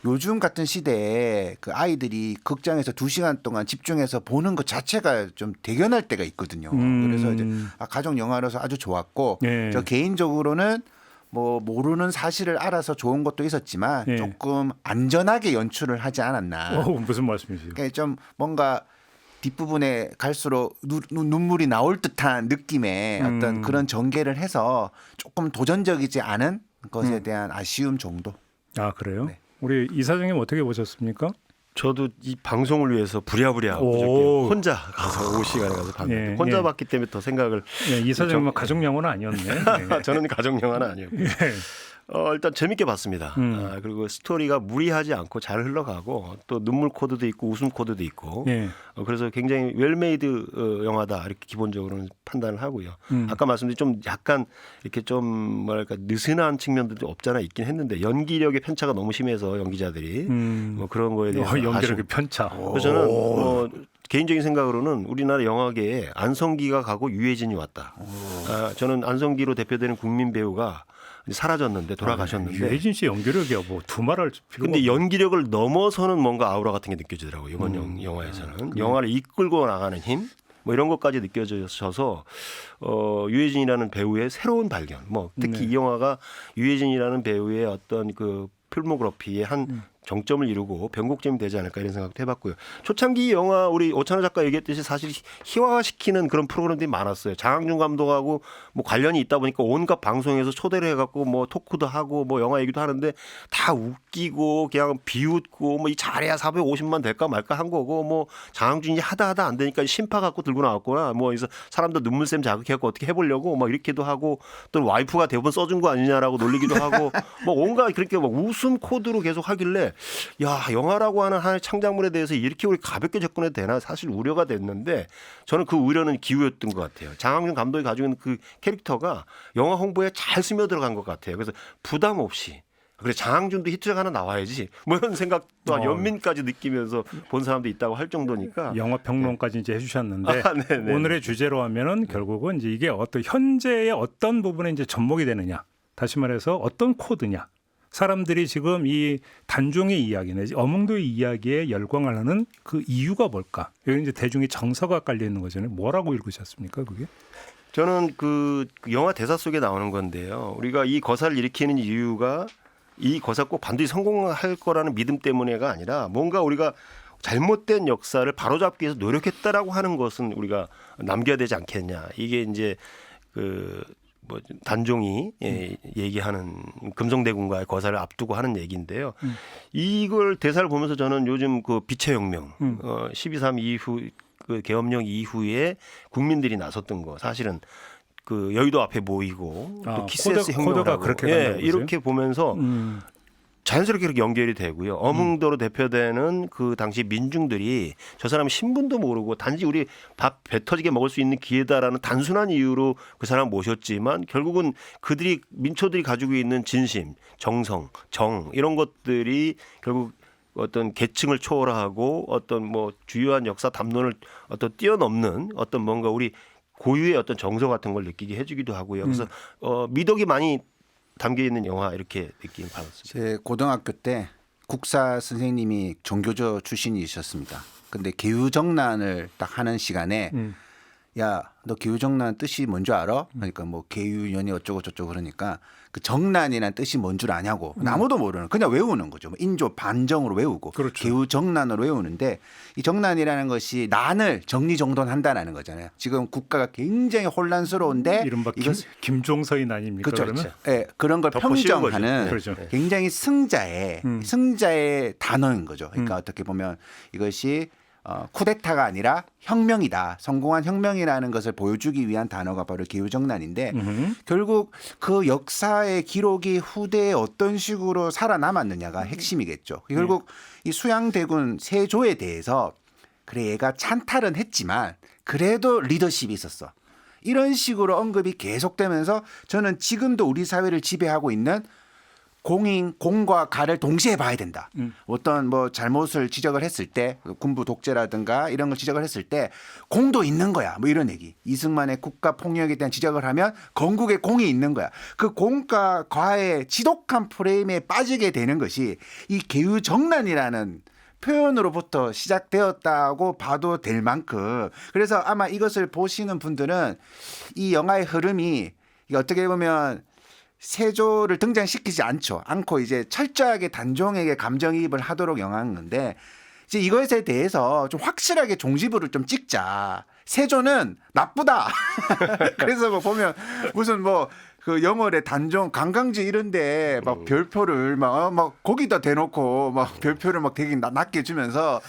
요즘 같은 시대에 그 아이들이 극장에서 2시간 동안 집중해서 보는 것 자체가 좀 대견할 때가 있거든요. 그래서 이제 가족 영화로서 아주 좋았고 저 개인적으로는 뭐 모르는 사실을 알아서 좋은 것도 있었지만 조금 안전하게 연출을 하지 않았나. 무슨 말씀이세요? 그러니까 좀 뭔가 뒷부분에 갈수록 눈물이 나올 듯한 느낌의 어떤 그런 전개를 해서 조금 도전적이지 않은 것에 대한 아쉬움 정도. 아 그래요? 네. 우리 이사장님 어떻게 보셨습니까? 저도 이 방송을 위해서 부랴부랴 혼자 가서 5시간에 가서 봤는데 혼자 봤기 때문에 더 생각을. 이사장님은 가족 영화는 아니었네. 저는 가족 영화는 아니었고. 일단 재밌게 봤습니다. 그리고 스토리가 무리하지 않고 잘 흘러가고 또 눈물 코드도 있고 웃음 코드도 있고 그래서 굉장히 웰메이드 영화다 이렇게 기본적으로는 판단을 하고요. 아까 말씀드린 좀 약간 이렇게 좀 뭐랄까 느슨한 측면들도 없잖아 있긴 했는데 연기력의 편차가 너무 심해서 연기자들이 뭐 그런 거에 대해서 연기력의 편차. 그래서 저는 개인적인 생각으로는 우리나라 영화계에 안성기가 가고 유해진이 왔다. 저는 안성기로 대표되는 국민 배우가 사라졌는데 돌아가셨는데 유해진 씨 연기력이야 뭐 두말할 필요가. 근데 연기력을 넘어서는 뭔가 아우라 같은 게 느껴지더라고요. 이번 영화에서는 영화를 이끌고 나가는 힘. 뭐 이런 것까지 느껴져서 유해진이라는 배우의 새로운 발견. 뭐 특히 이 영화가 유해진이라는 배우의 어떤 그 필모그래피의 한 정점을 이루고 변곡점이 되지 않을까 이런 생각도 해봤고요. 초창기 영화 우리 오찬호 작가 얘기했듯이 사실 희화화시키는 그런 프로그램들이 많았어요. 장항준 감독하고 뭐 관련이 있다 보니까 온갖 방송에서 초대를 해갖고 뭐 토크도 하고 뭐 영화 얘기도 하는데 다 웃기고 그냥 비웃고 뭐 이 잘해야 450만 될까 말까 한 거고 뭐 장항준이 하다 안 되니까 심파 갖고 들고 나왔구나 뭐 그래서 사람들 눈물샘 자극해갖고 어떻게 해보려고 막 이렇게도 하고 또 와이프가 대본 써준 거 아니냐라고 놀리기도 하고 뭐 온갖 그렇게 막 웃음 코드로 계속 하길래 야 영화라고 하는 하나의 창작물에 대해서 이렇게 우리 가볍게 접근해도 되나 사실 우려가 됐는데 저는 그 우려는 기우였던 것 같아요. 장항준 감독이 가지고 있는 그 캐릭터가 영화 홍보에 잘 스며들어간 것 같아요. 그래서 부담 없이 그래 장항준도 히트작 하나 나와야지 뭐 이런 생각 또한 연민까지 느끼면서 본 사람도 있다고 할 정도니까 영화 평론까지 이제 해주셨는데 네네. 오늘의 주제로 하면은 결국은 이제 이게 어떤 현재의 어떤 부분에 이제 접목이 되느냐, 다시 말해서 어떤 코드냐. 사람들이 지금 이 단종의 이야기 내지 어몽도의 이야기에 열광을 하는 그 이유가 뭘까? 여기 이제 대중의 정서가 깔려 있는 거잖아요. 뭐라고 읽으셨습니까, 그게? 저는 그 영화 대사 속에 나오는 건데요. 우리가 이 거사를 일으키는 이유가 이 거사 꼭 반드시 성공할 거라는 믿음 때문에가 아니라 뭔가 우리가 잘못된 역사를 바로잡기 위해서 노력했다라고 하는 것은 우리가 남겨야 되지 않겠냐. 이게 이제 그 뭐 단종이 얘기하는 금성대군과의 거사를 앞두고 하는 얘기인데요. 이걸 대사를 보면서 저는 요즘 그 빛의 혁명, 12.3 이후 그 계엄령 이후에 국민들이 나섰던 거 사실은 그 여의도 앞에 모이고 또 키스에스 혁명을 하고 그렇게 이렇게 보면서 자연스럽게 그렇게 연결이 되고요. 어몽도로 대표되는 그 당시 민중들이 저 사람 신분도 모르고 단지 우리 밥 배 터지게 먹을 수 있는 기회다라는 단순한 이유로 그 사람 모셨지만 결국은 그들이 민초들이 가지고 있는 진심, 정성, 정 이런 것들이 결국 어떤 계층을 초월하고 어떤 뭐 주요한 역사 담론을 어떤 뛰어넘는 어떤 뭔가 우리 고유의 어떤 정서 같은 걸 느끼게 해주기도 하고요. 그래서 미덕이 많이 담겨 있는 영화 이렇게 느끼는 바였습니다. 제 고등학교 때 국사 선생님이 종교조 출신이셨습니다. 근데 계유정난을 딱 하는 시간에 야, 너 계유정난 뜻이 뭔 줄 알아? 그러니까 뭐 계유년이 어쩌고 저쩌고 그러니까 그 정난이라는 뜻이 뭔 줄 아냐고. 아무도 모르는 그냥 외우는 거죠. 뭐 인조 반정으로 외우고 그렇죠. 계유정난으로 외우는데 이 정난이라는 것이 난을 정리정돈한다라는 거잖아요. 지금 국가가 굉장히 혼란스러운데 이른바 이것 김종서인 아닙니까? 그렇죠. 그러면? 네, 그런 걸 덮어씌운 평정하는 거죠. 굉장히 승자의 단어인 거죠. 그러니까 어떻게 보면 이것이 쿠데타가 아니라 혁명이다. 성공한 혁명이라는 것을 보여주기 위한 단어가 바로 계유정난인데 결국 그 역사의 기록이 후대에 어떤 식으로 살아남았느냐가 핵심이겠죠. 결국 이 수양대군 세조에 대해서 그래 얘가 찬탈은 했지만 그래도 리더십이 있었어. 이런 식으로 언급이 계속되면서 저는 지금도 우리 사회를 지배하고 있는 공과 가를 동시에 봐야 된다. 어떤 뭐 잘못을 지적을 했을 때 군부 독재라든가 이런 걸 지적을 했을 때 공도 있는 거야. 뭐 이런 얘기. 이승만의 국가 폭력에 대한 지적을 하면 건국에 공이 있는 거야. 그 공과 과의 지독한 프레임에 빠지게 되는 것이 이 계유정난이라는 표현으로부터 시작되었다고 봐도 될 만큼 그래서 아마 이것을 보시는 분들은 이 영화의 흐름이 어떻게 보면 세조를 등장시키지 않고 이제 철저하게 단종에게 감정이입을 하도록 영화한 건데 이제 이것에 대해서 좀 확실하게 종지부를 좀 찍자. 세조는 나쁘다. 그래서 뭐 보면 무슨 뭐 그 영월의 단종 관광지 이런데 막 별표를 막 거기다 대놓고 막 별표를 막 되게 낮게 주면서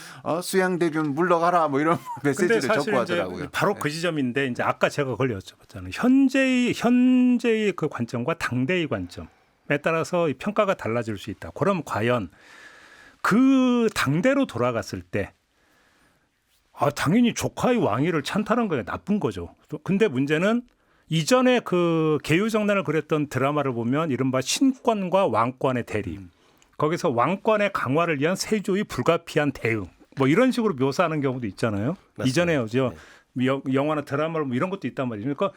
수양대군 물러가라 뭐 이런 메시지를 적고 하더라고요. 바로 그 지점인데 이제 아까 제가 그걸 여쭤봤잖아요. 현재의 그 관점과 당대의 관점에 따라서 이 평가가 달라질 수 있다. 그럼 과연 그 당대로 돌아갔을 때 당연히 조카의 왕위를 찬탈한 거 나쁜 거죠. 근데 문제는 이전에 그 계유정난을 그렸던 드라마를 보면 이른바 신권과 왕권의 대립. 거기서 왕권의 강화를 위한 세조의 불가피한 대응. 뭐 이런 식으로 묘사하는 경우도 있잖아요. 맞습니다. 이전에요. 영화나 드라마로 뭐 이런 것도 있단 말이죠. 그러니까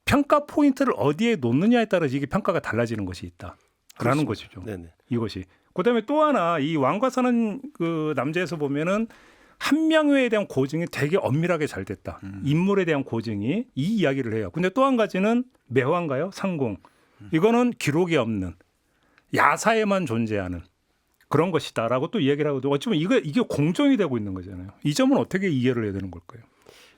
평가 포인트를 어디에 놓느냐에 따라서 이게 평가가 달라지는 것이 있다라는 것이죠. 네네. 이것이. 그다음에 또 하나 이 왕과 사는 그 남자에서 보면은 한명회에 대한 고증이 되게 엄밀하게 잘 됐다. 인물에 대한 고증이 이 이야기를 해요. 근데 또 한 가지는 매화인가요? 상궁. 이거는 기록이 없는 야사에만 존재하는 그런 것이다라고 또 이야기를 하고 어쩌면 이게 공정이 되고 있는 거잖아요. 이 점은 어떻게 이해를 해야 되는 걸까요?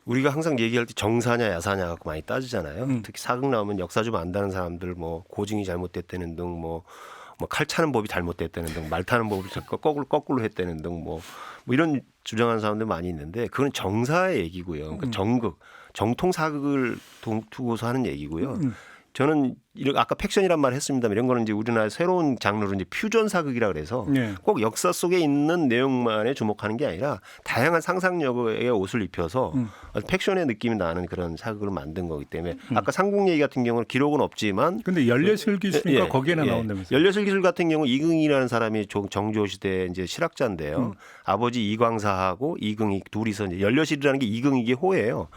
우리가 항상 얘기할 때 정사냐 야사냐 갖고 많이 따지잖아요. 특히 사극 나오면 역사 좀 안다는 사람들 뭐 고증이 잘못됐다는 등 뭐 칼 차는 법이 잘못됐다는 등 말 타는 법을 거꾸로 했다는 등 뭐 이런 주장하는 사람들 많이 있는데 그건 정사의 얘기고요. 그러니까 정통 사극을 두고서 하는 얘기고요. 저는 아까 팩션이란 말 했습니다만 이런 거는 이제 우리나라의 새로운 장르로 이제 퓨전 사극이라 그래서 네. 꼭 역사 속에 있는 내용만에 주목하는 게 아니라 다양한 상상력의 옷을 입혀서 팩션의 느낌이 나는 그런 사극을 만든 거기 때문에 아까 상국 얘기 같은 경우는 기록은 없지만 근데 연례실 기술이니까 거기에는 나온다면서요. 연례실 기술 같은 경우 이긍이라는 사람이 정조 시대 이제 실학자인데요. 아버지 이광사하고 이긍이 둘이서 이제 연례실이라는 게 이긍이게 호예요.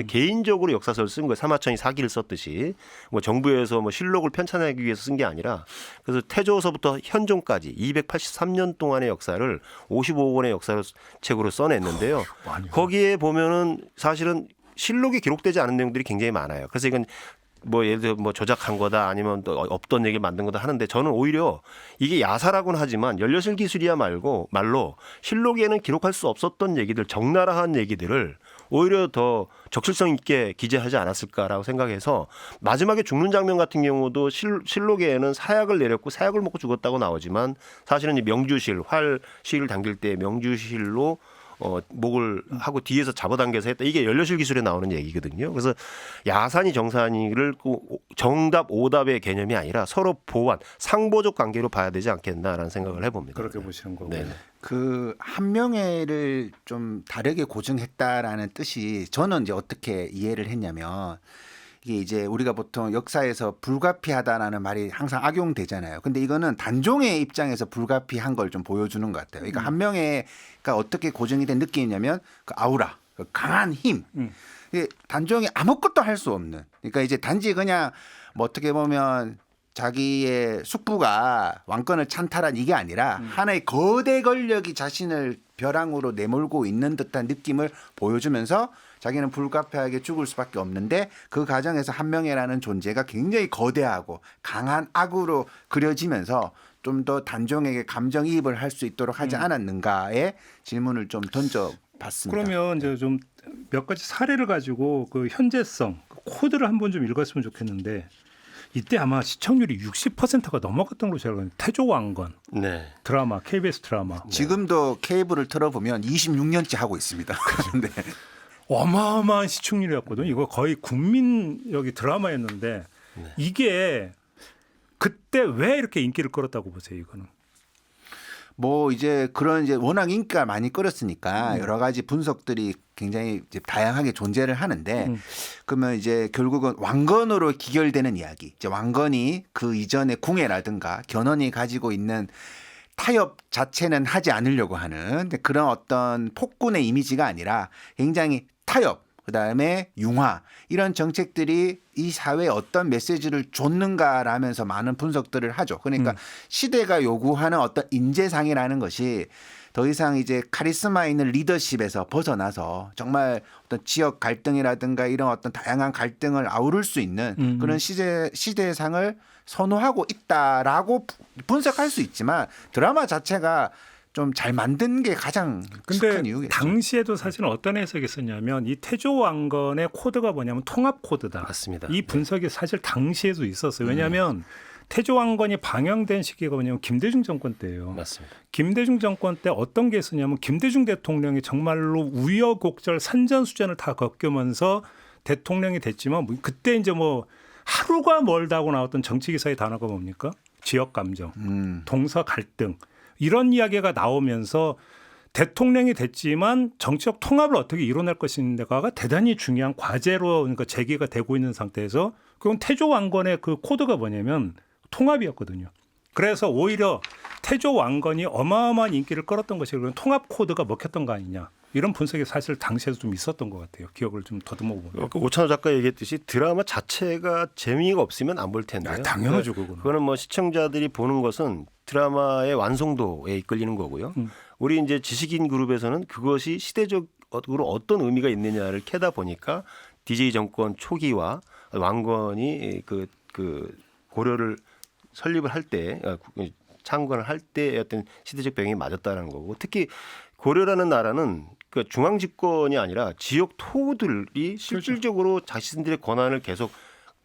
개인적으로 역사서를 쓴 거예요. 사마천이 사기를 썼듯이 뭐 정부에서 뭐 실록을 편찬하기 위해서 쓴 게 아니라 그래서 태조서부터 현종까지 283년 동안의 역사를 55권의 역사책으로 써냈는데요. 거기에 보면은 사실은 실록이 기록되지 않은 내용들이 굉장히 많아요. 그래서 이건 뭐 예를 들어 뭐 조작한 거다 아니면 또 없던 얘기 만든 거다 하는데 저는 오히려 이게 야사라고는 하지만 연례실 기술이야 말로 실록에는 기록할 수 없었던 얘기들 적나라한 얘기들을 오히려 더 적실성 있게 기재하지 않았을까라고 생각해서 마지막에 죽는 장면 같은 경우도 실록에는 사약을 내렸고 사약을 먹고 죽었다고 나오지만 사실은 이 명주실 활 시를 당길 때 명주실로 목을 하고 뒤에서 잡아당겨서 했다. 이게 연료실 기술에 나오는 얘기거든요. 그래서 야산이 정산이를 정답 오답의 개념이 아니라 서로 보완 상보적 관계로 봐야 되지 않겠나라는 생각을 해봅니다. 그렇게 보시는 거고. 네. 그 한명회를 좀 다르게 고증했다라는 뜻이 저는 이제 어떻게 이해를 했냐면 이게 이제 우리가 보통 역사에서 불가피하다라는 말이 항상 악용되잖아요. 근데 이거는 단종의 입장에서 불가피한 걸 좀 보여주는 것 같아요. 그러니까 한명회가 어떻게 고증이 된 느낌이냐면 그 아우라, 그 강한 힘. 이게 단종이 아무것도 할 수 없는. 그러니까 이제 단지 그냥 뭐 어떻게 보면 자기의 숙부가 왕권을 찬탈한 이게 아니라 하나의 거대 권력이 자신을 벼랑으로 내몰고 있는 듯한 느낌을 보여주면서 자기는 불가피하게 죽을 수밖에 없는데 그 과정에서 한명회라는 존재가 굉장히 거대하고 강한 악으로 그려지면서 좀 더 단종에게 감정이입을 할 수 있도록 하지 않았는가의 질문을 좀 던져봤습니다. 그러면 이제 좀 몇 가지 사례를 가지고 그 현재성 그 코드를 한번 좀 읽었으면 좋겠는데 이때 아마 시청률이 60%가 넘어갔던 걸로 제가 알고 있는데 태조왕건 네. 드라마 KBS 드라마 지금도 케이블을 틀어보면 26년째 하고 있습니다. 그런데 어마어마한 시청률이었거든요. 이거 거의 국민 여기 드라마였는데 이게 그때 왜 이렇게 인기를 끌었다고 보세요? 이거는. 뭐 이제 그런 이제 워낙 인기가 많이 끌었으니까 여러 가지 분석들이 굉장히 이제 다양하게 존재를 하는데 그러면 이제 결국은 왕건으로 기결되는 이야기. 이제 왕건이 그 이전의 궁예라든가 견훤이 가지고 있는 타협 자체는 하지 않으려고 하는 그런 어떤 폭군의 이미지가 아니라 굉장히 타협, 그다음에 융화 이런 정책들이 이 사회에 어떤 메시지를 줬는가라면서 많은 분석들을 하죠. 그러니까 시대가 요구하는 어떤 인재상이라는 것이 더 이상 이제 카리스마 있는 리더십에서 벗어나서 정말 어떤 지역 갈등이라든가 이런 어떤 다양한 갈등을 아우를 수 있는 그런 시대상을 선호하고 있다라고 분석할 수 있지만 드라마 자체가 좀 잘 만든 게 가장 큰 이유겠죠. 근데 당시에도 사실은 어떤 해석이 있었냐면 이 태조왕건의 코드가 뭐냐면 통합 코드다. 맞습니다. 이 분석이 사실 당시에도 있었어요. 왜냐하면 태조왕건이 방영된 시기가 뭐냐면 김대중 정권 때예요. 맞습니다. 김대중 정권 때 어떤 게 있었냐면 김대중 대통령이 정말로 우여곡절 산전수전을 다 겪으면서 대통령이 됐지만 그때 이제 뭐 하루가 멀다고 나왔던 정치 기사의 단어가 뭡니까? 지역 감정, 동서 갈등 이런 이야기가 나오면서 대통령이 됐지만 정치적 통합을 어떻게 이뤄낼 것인가가 대단히 중요한 과제로 그러니까 제기가 되고 있는 상태에서 그건 태조왕건의 그 코드가 뭐냐면 통합이었거든요. 그래서 오히려 태조왕건이 어마어마한 인기를 끌었던 것이 그런 통합 코드가 먹혔던 거 아니냐. 이런 분석이 사실 당시에도 좀 있었던 것 같아요. 기억을 좀 더듬어 보면. 오찬호 작가 얘기했듯이 드라마 자체가 재미가 없으면 안 볼 텐데요. 당연하죠, 그거는. 그거는 뭐 시청자들이 보는 것은 드라마의 완성도에 이끌리는 거고요. 우리 이제 지식인 그룹에서는 그것이 시대적으로 어떤 의미가 있느냐를 캐다 보니까 DJ 정권 초기와 왕건이 그 고려를 설립을 할 때 창건을 할 때의 어떤 시대적 배경이 맞았다는 거고 특히 고려라는 나라는 그 중앙 집권이 아니라 지역 토들이 실질적으로 자신들의 권한을 계속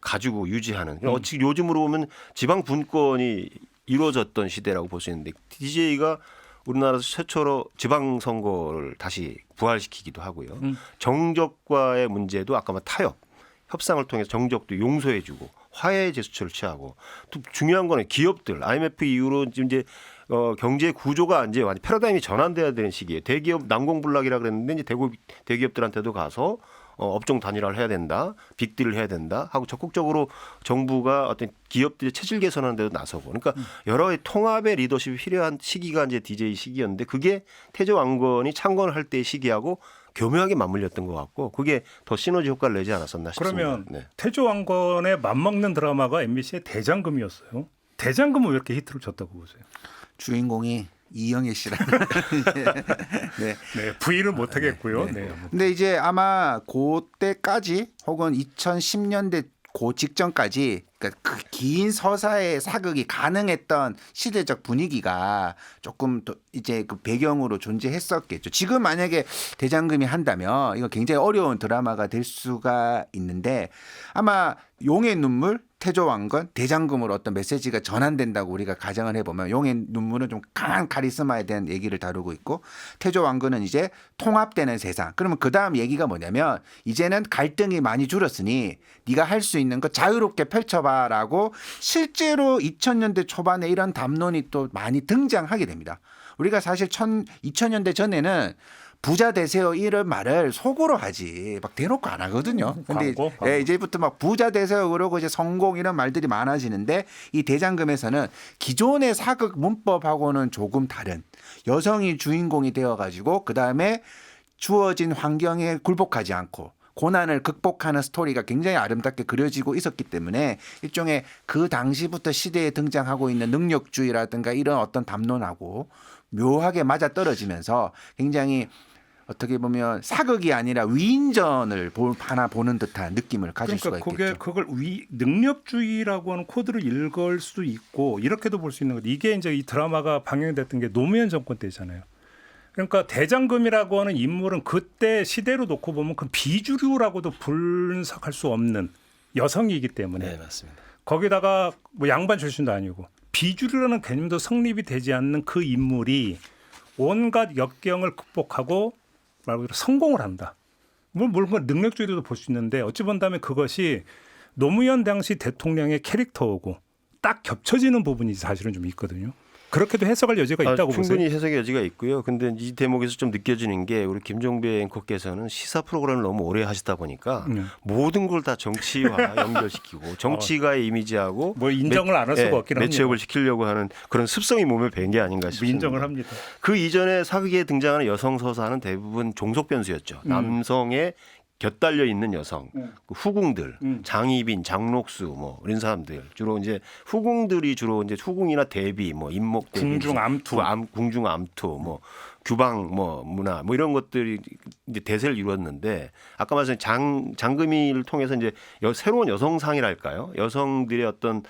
가지고 유지하는 어찌 요즘으로 보면 지방 분권이 이루어졌던 시대라고 볼 수 있는데 DJ가 우리나라에서 최초로 지방선거를 다시 부활시키기도 하고요. 정적과의 문제도 아까 말 타협, 협상을 통해서 정적도 용서해주고 화해 제스처를 취하고 또 중요한 거는 기업들 IMF 이후로 지금 이제 경제 구조가 이제 완전 패러다임이 전환돼야 되는 시기에 대기업 난공불락이라 그랬는데 이제 대기업들한테도 가서 업종 단일화를 해야 된다, 빅딜을 해야 된다 하고 적극적으로 정부가 어떤 기업들의 체질 개선하는 데도 나서고, 그러니까 여러 통합의 리더십이 필요한 시기가 이제 DJ 시기였는데 그게 태조 왕건이 창건을 할 때의 시기하고 교묘하게 맞물렸던 것 같고 그게 더 시너지 효과를 내지 않았었나 싶습니다. 그러면 네. 태조 왕건에 맞먹는 드라마가 MBC의 대장금이었어요. 대장금은 왜 이렇게 히트를 쳤다고 보세요? 주인공이 이영애 씨라는. 네. 네, 부인을 못 하겠고요. 네. 근데 이제 아마 그때까지 혹은 2010년대 그 직전까지 그러니까 그 긴 서사의 사극이 가능했던 시대적 분위기가 조금 또 이제 그 배경으로 존재했었겠죠. 지금 만약에 대장금이 한다면 이거 굉장히 어려운 드라마가 될 수가 있는데 아마 용의 눈물, 태조 왕건, 대장금으로 어떤 메시지가 전환된다고 우리가 가정을 해보면 용의 눈물은 좀 강한 카리스마에 대한 얘기를 다루고 있고 태조 왕건은 이제 통합되는 세상. 그러면 그 다음 얘기가 뭐냐면 이제는 갈등이 많이 줄었으니 네가 할 수 있는 거 자유롭게 펼쳐봐라고 실제로 2000년대 초반에 이런 담론이 또 많이 등장하게 됩니다. 우리가 사실 2000년대 전에는 부자 되세요 이런 말을 속으로 하지 막 대놓고 안 하거든요. 근데 광고? 예, 이제부터 막 부자 되세요 그러고 이제 성공 이런 말들이 많아지는데 이 대장금에서는 기존의 사극 문법하고는 조금 다른 여성이 주인공이 되어가지고 그 다음에 주어진 환경에 굴복하지 않고 고난을 극복하는 스토리가 굉장히 아름답게 그려지고 있었기 때문에 일종의 그 당시부터 시대에 등장하고 있는 능력주의라든가 이런 어떤 담론하고 묘하게 맞아떨어지면서 굉장히 어떻게 보면 사극이 아니라 위인전을 하나 보는 듯한 느낌을 가질 수가 있겠죠. 그걸 능력주의라고 하는 코드를 읽을 수도 있고 이렇게도 볼 수 있는 것. 이게 이제 이 드라마가 방영됐던 게 노무현 정권 때잖아요. 그러니까 대장금이라고 하는 인물은 그때 시대로 놓고 보면 그 비주류라고도 분석할 수 없는 여성이기 때문에 네, 맞습니다. 거기다가 뭐 양반 출신도 아니고 비주류라는 개념도 성립이 되지 않는 그 인물이 온갖 역경을 극복하고 말 그대로 성공을 한다. 물론 능력주의도 볼 수 있는데 어찌 본다면 그것이 노무현 당시 대통령의 캐릭터고 딱 겹쳐지는 부분이 사실은 좀 있거든요. 그렇게도 해석할 여지가 있다고 충분히 보세요? 해석의 여지가 있고요. 근데 이 대목에서 좀 느껴지는 게 우리 김종배 앵커께서는 시사 프로그램을 너무 오래 하시다 보니까 모든 걸 다 정치와 연결시키고 정치가의 이미지하고 뭐 인정을 안 할 수가 없긴 합니다. 매치업을 시키려고 하는 그런 습성이 몸에 밴 게 아닌가 싶습니다. 인정을 합니다. 그 이전에 사극에 등장하는 여성 서사는 대부분 종속 변수였죠. 남성의 곁달려 있는 여성, 그 후궁들, 장희빈, 장록수 뭐 이런 사람들 주로 이제 후궁들이 주로 이제 후궁이나 대비 뭐 임목 대비, 궁중암투, 궁중암투 뭐 규방 뭐 문화 뭐 이런 것들이 이제 대세를 이루었는데 아까 말씀드린 장금이를 통해서 이제 새로운 여성상이랄까요? 여성들의 어떤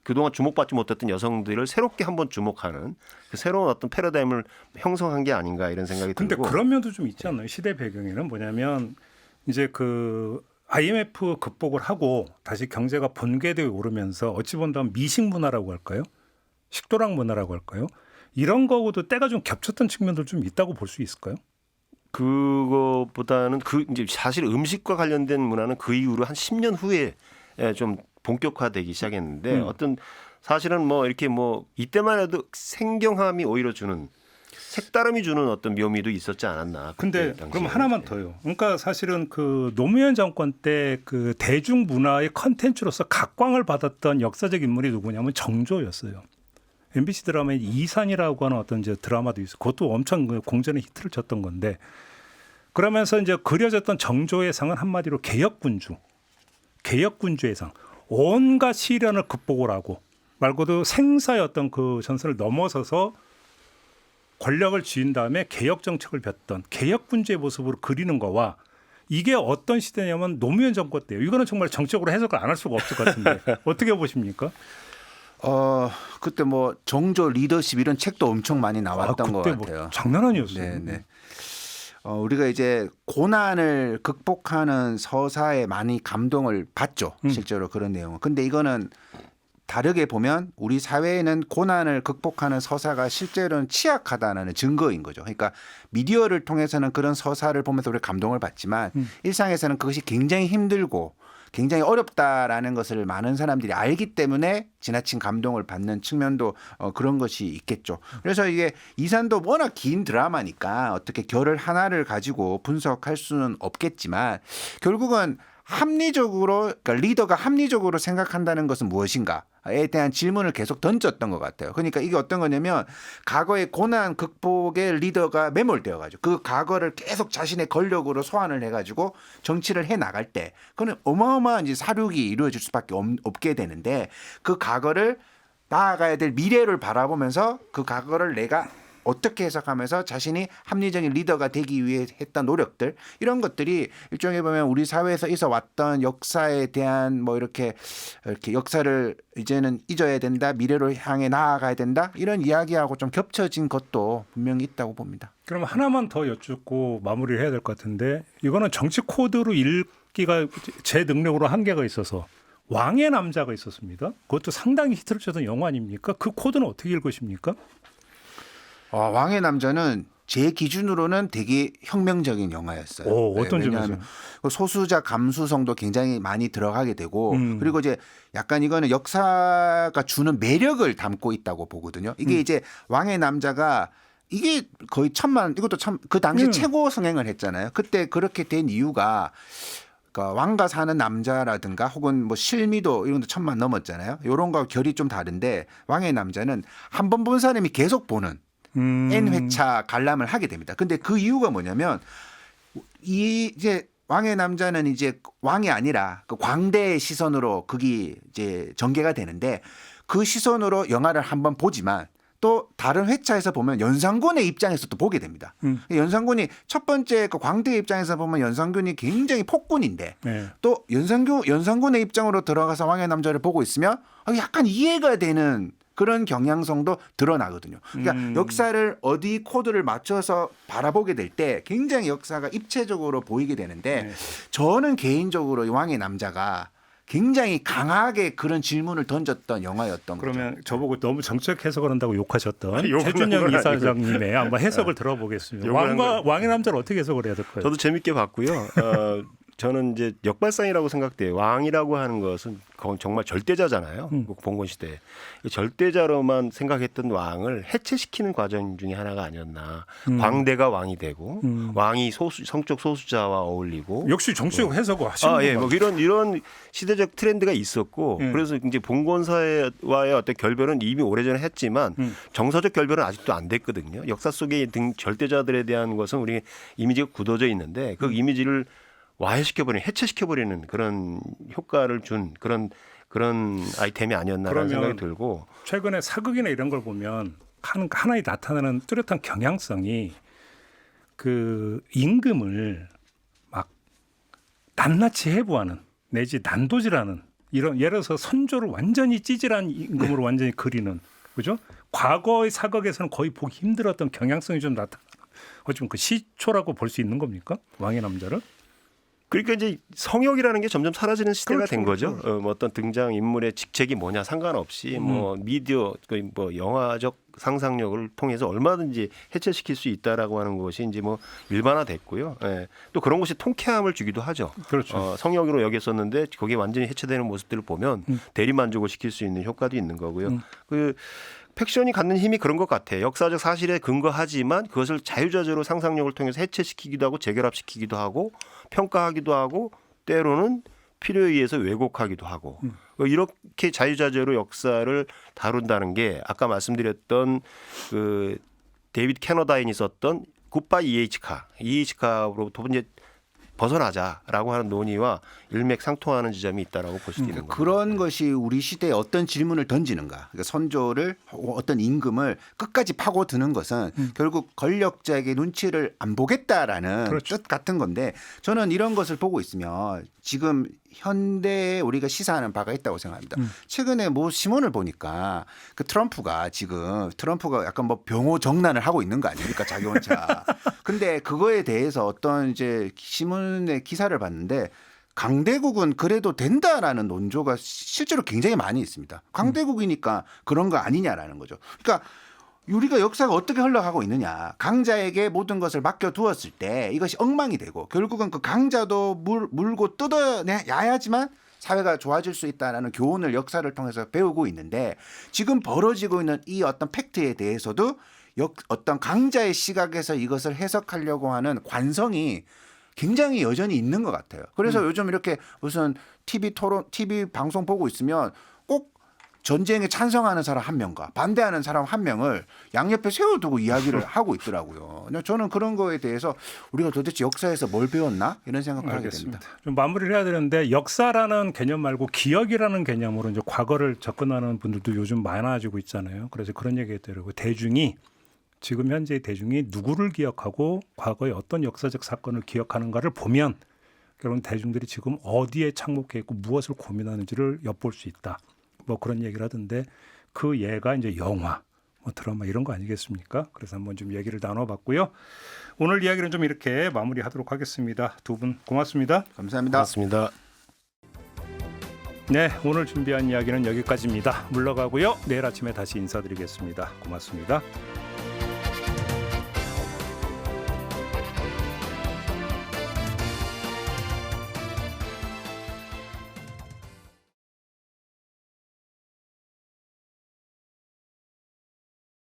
그동안 주목받지 못했던 여성들을 새롭게 한번 주목하는 그 새로운 어떤 패러다임을 형성한 게 아닌가 이런 생각이 근데 들고. 그런 면도 좀 있지 않나요? 시대 배경에는 뭐냐면 이제 그 IMF 극복을 하고 다시 경제가 본궤도에 오르면서 어찌 본다면 미식 문화라고 할까요? 식도락 문화라고 할까요? 이런 거하고도 때가 좀 겹쳤던 측면도 좀 있다고 볼 수 있을까요? 그거보다는 그 이제 사실 음식과 관련된 문화는 그 이후로 한 10년 후에 좀 본격화되기 시작했는데 어떤 사실은 뭐 이렇게 뭐 이때만 해도 생경함이 오히려 주는 색다름이 주는 어떤 묘미도 있었지 않았나. 근데 그럼 하나만 더요. 그러니까 사실은 그 노무현 정권 때 그 대중문화의 컨텐츠로서 각광을 받았던 역사적 인물이 누구냐면 정조였어요. MBC 드라마에 이산이라고 하는 어떤 이제 드라마도 있어요. 그것도 엄청 공전의 히트를 쳤던 건데 그러면서 이제 그려졌던 정조의 상은 한마디로 개혁군주. 개혁군주의 상. 온갖 시련을 극복을 하고 말고도 생사의 어떤 그 전선을 넘어서서 권력을 쥐인 다음에 개혁 정책을 폈던 개혁군주의 모습으로 그리는 거와 이게 어떤 시대냐면 노무현 정권 때예요. 이거는 정말 정책으로 해석을 안 할 수가 없을 것 같은데 어떻게 보십니까? 그때 뭐 정조 리더십 이런 책도 엄청 많이 나왔던 것 그때 같아요. 뭐 장난 아니었어요. 네네. 우리가 이제 고난을 극복하는 서사에 많이 감동을 받죠. 실제로 그런 내용은. 근데 이거는 다르게 보면 우리 사회에는 고난을 극복하는 서사가 실제로는 취약하다는 증거인 거죠. 그러니까 미디어를 통해서는 그런 서사를 보면서 우리가 감동을 받지만 일상에서는 그것이 굉장히 힘들고 굉장히 어렵다라는 것을 많은 사람들이 알기 때문에 지나친 감동을 받는 측면도 그런 것이 있겠죠. 그래서 이게 이산도 워낙 긴 드라마니까 어떻게 결을 하나를 가지고 분석할 수는 없겠지만 결국은 합리적으로 그러니까 리더가 합리적으로 생각한다는 것은 무엇인가에 대한 질문을 계속 던졌던 것 같아요. 그러니까 이게 어떤 거냐면 과거의 고난 극복에 리더가 매몰되어가지고 그 과거를 계속 자신의 권력으로 소환을 해가지고 정치를 해 나갈 때 그는 어마어마한 이제 사륙이 이루어질 수밖에 없게 되는데 그 과거를 나아가야 될 미래를 바라보면서 그 과거를 내가 어떻게 해석하면서 자신이 합리적인 리더가 되기 위해 했던 노력들 이런 것들이 일종의 보면 우리 사회에서 있어 왔던 역사에 대한 뭐 이렇게 역사를 이제는 잊어야 된다 미래로 향해 나아가야 된다 이런 이야기하고 좀 겹쳐진 것도 분명히 있다고 봅니다. 그럼 하나만 더 여쭙고 마무리를 해야 될 것 같은데 이거는 정치 코드로 읽기가 제 능력으로 한계가 있어서 왕의 남자가 있었습니다. 그것도 상당히 히트를 쳤던 영화 아닙니까? 그 코드는 어떻게 읽으십니까? 왕의 남자는 제 기준으로는 되게 혁명적인 영화였어요. 어떤 점에서? 왜냐하면 소수자 감수성도 굉장히 많이 들어가게 되고 그리고 이제 약간 이거는 역사가 주는 매력을 담고 있다고 보거든요. 이게 이제 왕의 남자가 이게 거의 이것도 참 그 당시 최고 성행을 했잖아요. 그때 그렇게 된 이유가 그러니까 왕가 사는 남자라든가 혹은 뭐 실미도 이런 것도 1,000만 넘었잖아요. 이런 거와 결이 좀 다른데 왕의 남자는 한 번 본 사람이 계속 보는 N회차 관람을 하게 됩니다. 근데 그 이유가 뭐냐면 이제 왕의 남자는 이제 왕이 아니라 그 광대의 시선으로 그게 이제 전개가 되는데 그 시선으로 영화를 한번 보지만 또 다른 회차에서 보면 연산군의 입장에서 또 보게 됩니다. 연산군이 첫 번째 그 광대의 입장에서 보면 연산군이 굉장히 폭군인데 또 연산군의 입장으로 들어가서 왕의 남자를 보고 있으면 약간 이해가 되는 그런 경향성도 드러나거든요. 그러니까 역사를 어디 코드를 맞춰서 바라보게 될 때 굉장히 역사가 입체적으로 보이게 되는데 저는 개인적으로 왕의 남자가 굉장히 강하게 그런 질문을 던졌던 영화였던 거죠. 그러면 저보고 너무 정책 해석을 한다고 욕하셨던 최준영 이사장님의 한번 해석을 들어보겠습니다. 왕의 남자를 어떻게 해석을 해야 될까요? 저도 재밌게 봤고요. 저는 이제 역발상이라고 생각돼요. 왕이라고 하는 것은 정말 절대자잖아요. 봉건 시대에. 절대자로만 생각했던 왕을 해체시키는 과정 중에 하나가 아니었나. 광대가 왕이 되고 왕이 성적 소수자와 어울리고. 역시 정치적 해석을 하시는 거예요. 뭐 이런 시대적 트렌드가 있었고 그래서 이제 봉건사와의 어떤 결별은 이미 오래전에 했지만 정서적 결별은 아직도 안 됐거든요. 역사 속에 절대자들에 대한 것은 우리 이미지가 굳어져 있는데 그 이미지를 와해시켜버리는 해체시켜버리는 그런 효과를 준 그런 아이템이 아니었나라는 생각이 들고 최근에 사극이나 이런 걸 보면 하나의 나타나는 뚜렷한 경향성이 그 임금을 막 낱낱이 해부하는 내지 난도질하는 이런 예를 들어서 선조를 완전히 찌질한 임금으로 완전히 그리는 그죠? 과거의 사극에서는 거의 보기 힘들었던 경향성이 좀 나타나는 어쩌면 그 시초라고 볼 수 있는 겁니까? 왕의 남자를? 그러니까 이제 성역이라는 게 점점 사라지는 시대가 그렇죠, 된 거죠. 뭐 어떤 등장 인물의 직책이 뭐냐 상관없이 뭐 미디어, 뭐 영화적 상상력을 통해서 얼마든지 해체시킬 수 있다라고 하는 것이 이제 뭐 일반화됐고요. 또 그런 것이 통쾌함을 주기도 하죠. 그렇죠. 성역으로 여겼었는데 거기에 완전히 해체되는 모습들을 보면 대리 만족을 시킬 수 있는 효과도 있는 거고요. 그 팩션이 갖는 힘이 그런 것 같아요. 역사적 사실에 근거하지만 그것을 자유자재로 상상력을 통해서 해체시키기도 하고 재결합시키기도 하고 평가하기도 하고 때로는 필요에 의해서 왜곡하기도 하고 이렇게 자유자재로 역사를 다룬다는 게 아까 말씀드렸던 그 데이비드 캐너다인이 썼던 굿바이 EH카로부터 이제 벗어나자라고 하는 논의와 일맥상통하는 지점이 있다라고 볼 수 있는 겁니다. 그런 것이 우리 시대에 어떤 질문을 던지는가. 그러니까 선조를 어떤 임금을 끝까지 파고드는 것은 결국 권력자에게 눈치를 안 보겠다라는 그렇죠. 뜻 같은 건데 저는 이런 것을 보고 있으면 지금 현대에 우리가 시사하는 바가 있다고 생각합니다. 최근에 뭐 신문을 보니까 그 트럼프가 약간 뭐 병호 정난을 하고 있는 거 아닙니까? 자기 혼자. 근데 그거에 대해서 어떤 이제 신문의 기사를 봤는데 강대국은 그래도 된다라는 논조가 실제로 굉장히 많이 있습니다. 강대국이니까 그런 거 아니냐라는 거죠. 그러니까 우리가 역사가 어떻게 흘러가고 있느냐. 강자에게 모든 것을 맡겨두었을 때 이것이 엉망이 되고 결국은 그 강자도 물고 뜯어야지만 사회가 좋아질 수 있다라는 교훈을 역사를 통해서 배우고 있는데 지금 벌어지고 있는 이 어떤 팩트에 대해서도 어떤 강자의 시각에서 이것을 해석하려고 하는 관성이 굉장히 여전히 있는 것 같아요. 그래서 요즘 이렇게 무슨 TV 방송 보고 있으면 꼭 전쟁에 찬성하는 사람 한 명과 반대하는 사람 한 명을 양옆에 세워두고 이야기를 하고 있더라고요. 저는 그런 거에 대해서 우리가 도대체 역사에서 뭘 배웠나 이런 생각을 하게 됩니다. 좀 마무리를 해야 되는데 역사라는 개념 말고 기억이라는 개념으로 이제 과거를 접근하는 분들도 요즘 많아지고 있잖아요. 그래서 그런 얘기했더라고요. 대중이 지금 현재의 대중이 누구를 기억하고 과거의 어떤 역사적 사건을 기억하는가를 보면 결국은 대중들이 지금 어디에 착목해 있고 무엇을 고민하는지를 엿볼 수 있다. 뭐 그런 얘기를 하던데 그 예가 이제 영화, 뭐 드라마 이런 거 아니겠습니까? 그래서 한번 좀 얘기를 나눠봤고요. 오늘 이야기는 좀 이렇게 마무리하도록 하겠습니다. 두 분 고맙습니다. 감사합니다. 고맙습니다. 네, 오늘 준비한 이야기는 여기까지입니다. 물러가고요. 내일 아침에 다시 인사드리겠습니다. 고맙습니다.